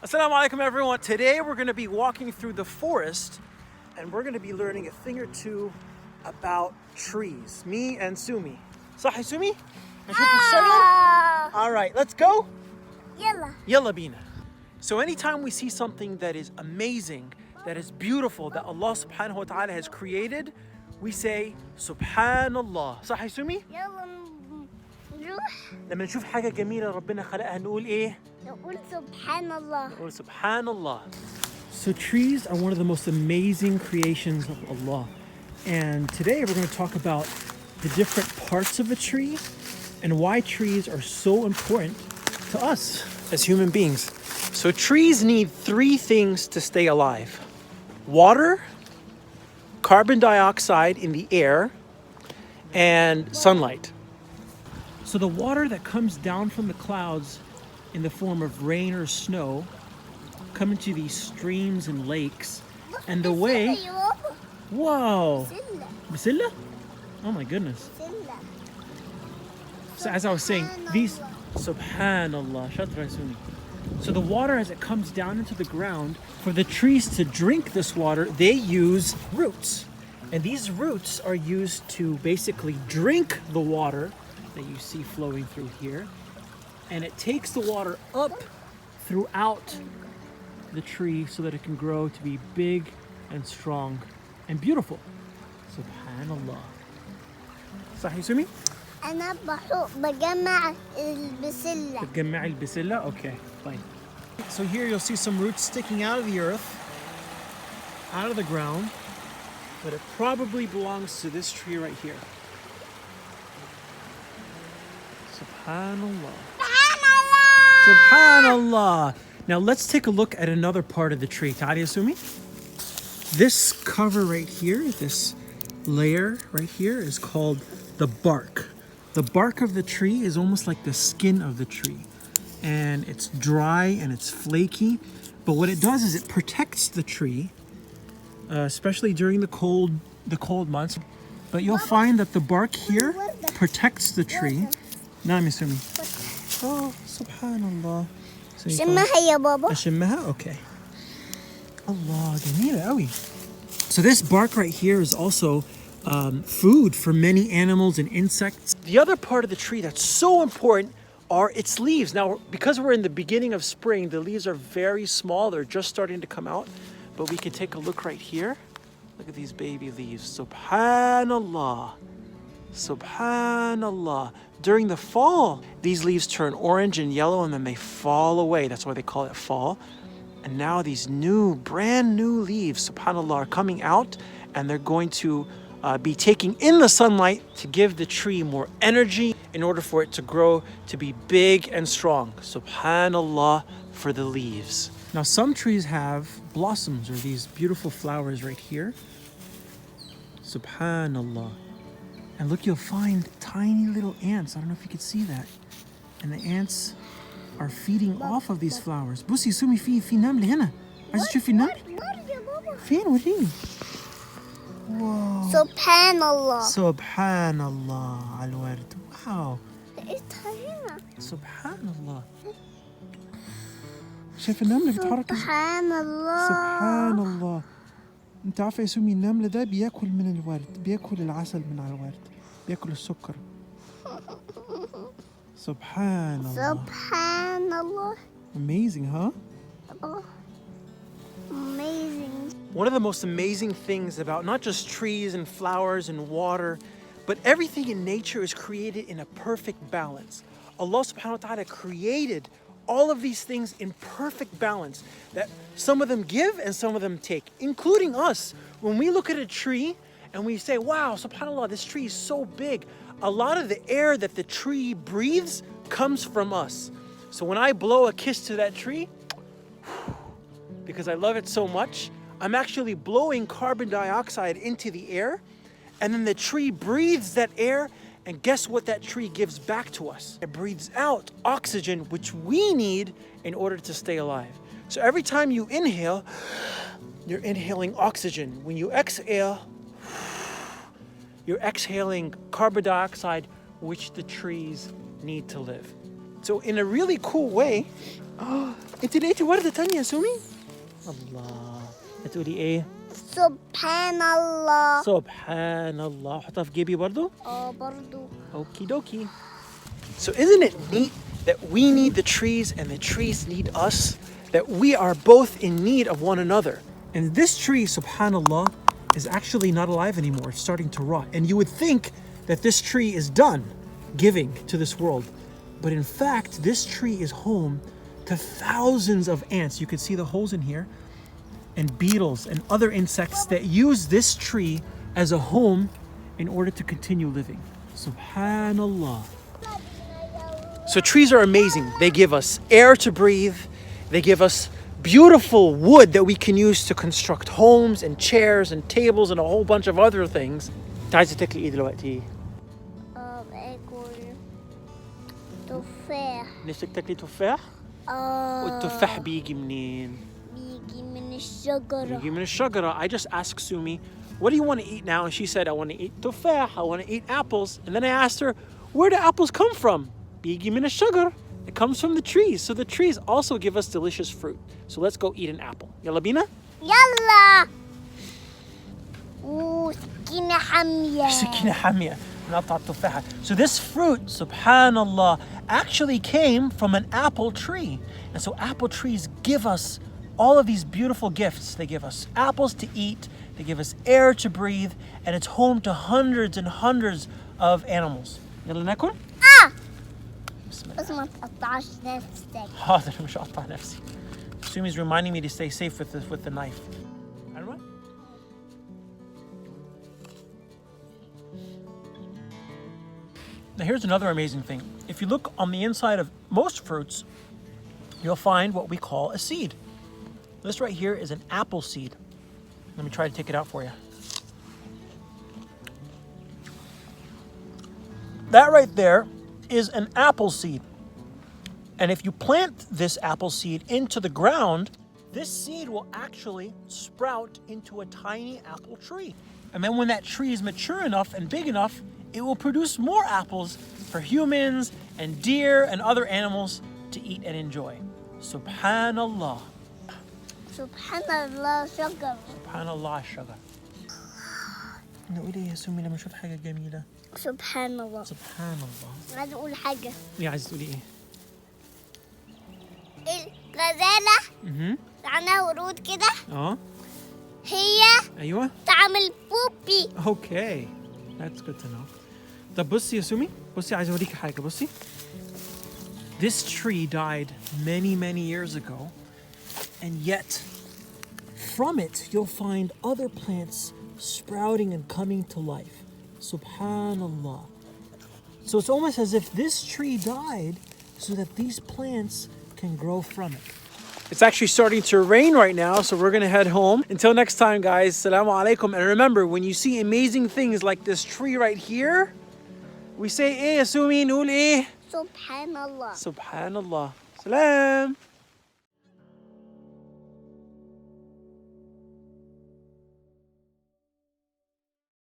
Assalamu alaikum everyone. Today we're going to be walking through the forest and we're going to be learning a thing or two about trees. Me and Sumi. Sahi Sumi? All right, let's go. Yalla bina. So anytime we see something that is amazing, that is beautiful, that Allah subhanahu wa ta'ala has created, we say SubhanAllah. Sahi Sumi? لما نشوف حاجة جميلة ربنا خلقها نقول إيه؟ نقول سبحان الله. نقول SubhanAllah. So trees are one of the most amazing creations of Allah. And today we're going to talk about the different parts of a tree and why trees are so important to us as human beings. So trees need three things to stay alive: water, carbon dioxide in the air, and sunlight. So the water that comes down from the clouds in the form of rain or snow come into these streams and lakes, and the way... Whoa! Bisilla? Oh my goodness. So as I was saying, these... Subhanallah. Shatra Suni. So the water, as it comes down into the ground, for the trees to drink this water, they use roots. And these roots are used to basically drink the water that you see flowing through here, and it takes the water up throughout the tree so that it can grow to be big and strong and beautiful. Subhanallah. Sahih Sumi? أنا بجمع البسلة. بتجمع البسلة? Okay, fine. So here you'll see some roots sticking out of the earth, out of the ground, but it probably belongs to this tree right here. Subhanallah. Subhanallah. Now let's take a look at another part of the tree. Ta'ali Asumi? This cover right here, this layer right here is called the bark. The bark of the tree is almost like the skin of the tree. And it's dry and it's flaky. But what it does is it protects the tree, especially during the cold months. But you'll find that the bark here protects the tree. نعم يا سمي. Oh, subhanallah. شمها يا بابا. أشمها? Okay. Allah, جميلة قوي. So this bark right here is also food for many animals and insects. The other part of the tree that's so important are its leaves. Now, because we're in the beginning of spring, the leaves are very small. They're just starting to come out. But we can take a look right here. Look at these baby leaves. Subhanallah. Subhanallah. During the fall, these leaves turn orange and yellow and then they fall away. That's why they call it fall. And now these brand new leaves, subhanallah, are coming out, and they're going to be taking in the sunlight to give the tree more energy in order for it to grow to be big and strong. Subhanallah for the leaves. Now some trees have blossoms, or these beautiful flowers right here. Subhanallah. And look, you'll find tiny little ants. I don't know if you can see that. And the ants are feeding off of these flowers. بصي سمي في نمل هنا. عايزة تشوفي النمل؟ فين وريني. واو. سبحان الله. سبحان الله على الورد. واو. لقيتها هنا. سبحان الله. شايف النمل بيتحرك؟ سبحان الله. سبحان الله. انت عارفه يا سمي النمل ده بياكل من الورد، بياكل العسل من على الورد، بياكل السكر. سبحان الله. سبحان الله. Amazing, huh? Oh, amazing. One of the most amazing things about not just trees and flowers and water, but everything in nature is created in a perfect balance. Allah subhanahu wa ta'ala created all of these things in perfect balance, that some of them give and some of them take, including us. When we look at a tree and we say, wow, subhanallah, this tree is so big, a lot of the air that the tree breathes comes from us. So when I blow a kiss to that tree, because I love it so much, I'm actually blowing carbon dioxide into the air, and then the tree breathes that air. And guess what that tree gives back to us? It breathes out oxygen, which we need in order to stay alive. So every time you inhale, you're inhaling oxygen. When you exhale, you're exhaling carbon dioxide, which the trees need to live. So in a really cool way, انت لقيتي وردة تانية يا سومي؟ الله. هتقولي ايه؟ سبحان الله. سبحان الله. حطها في جيبي برضو؟ برضو. Okie dokie. So isn't it neat that we need the trees and the trees need us? That we are both in need of one another. And this tree, subhanallah, is actually not alive anymore. It's starting to rot. And you would think that this tree is done giving to this world. But in fact, this tree is home to thousands of ants. You can see the holes in here. And beetles and other insects that use this tree as a home in order to continue living. Subhanallah. So trees are amazing. They give us air to breathe. They give us beautiful wood that we can use to construct homes and chairs and tables and a whole bunch of other things. عايزة تاكلي ايه دلوقتي؟ اكل تفاح. نفسك تاكلي تفاح؟ والتفاح بيجي منين؟ بيجي من الشجرة. بيجي من الشجرة. I just asked Sumi, what do you want to eat now? And she said, I want to eat tufah. I want to eat apples. And then I asked her, where do apples come from? بيجي من الشجر. It comes from the trees. So the trees also give us delicious fruit. So let's go eat an apple. يلا بينا؟ يلا. سكينة حامية. سكينة حامية. نقطع التفاحة. So this fruit, subhanallah, actually came from an apple tree. And so apple trees give us all of these beautiful gifts. They give us apples to eat. They give us air to breathe. And it's home to hundreds and hundreds of animals. يلا ناكل؟ بس ما تقطعش نفسك. حاضر مش هقطع نفسي. Sumi's reminding me to stay safe with the knife. I don't know. Now here's another amazing thing. If you look on the inside of most fruits, you'll find what we call a seed. This right here is an apple seed. Let me try to take it out for you. That right there is an apple seed. And if you plant this apple seed into the ground, this seed will actually sprout into a tiny apple tree. And then when that tree is mature enough and big enough, it will produce more apples for humans and deer and other animals to eat and enjoy. Subhanallah. Subhanallah شجر. Subhanallah شجر. نقول ايه يا سمي لما نشوف حاجة جميلة؟ سبحان الله. سبحان الله. عايز اقول حاجة. ايه عايز تقولي ايه؟ الغزالة عندها ورود كده. هي ايوه. تعمل بوبي. Okay. That's good to know. طب بصي يا سمي، بصي عايز اوريكي حاجة، بصي. This tree died many years ago, and yet from it you'll find other plants sprouting and coming to life. Subhanallah. So it's almost as if this tree died so that these plants can grow from it. It's actually starting to rain right now, so we're gonna head home. Until next time, guys, Assalamu alaikum. And remember, when you see amazing things like this tree right here, we say, eh, Asumi, nul eh? Subhanallah. Subhanallah. Salam.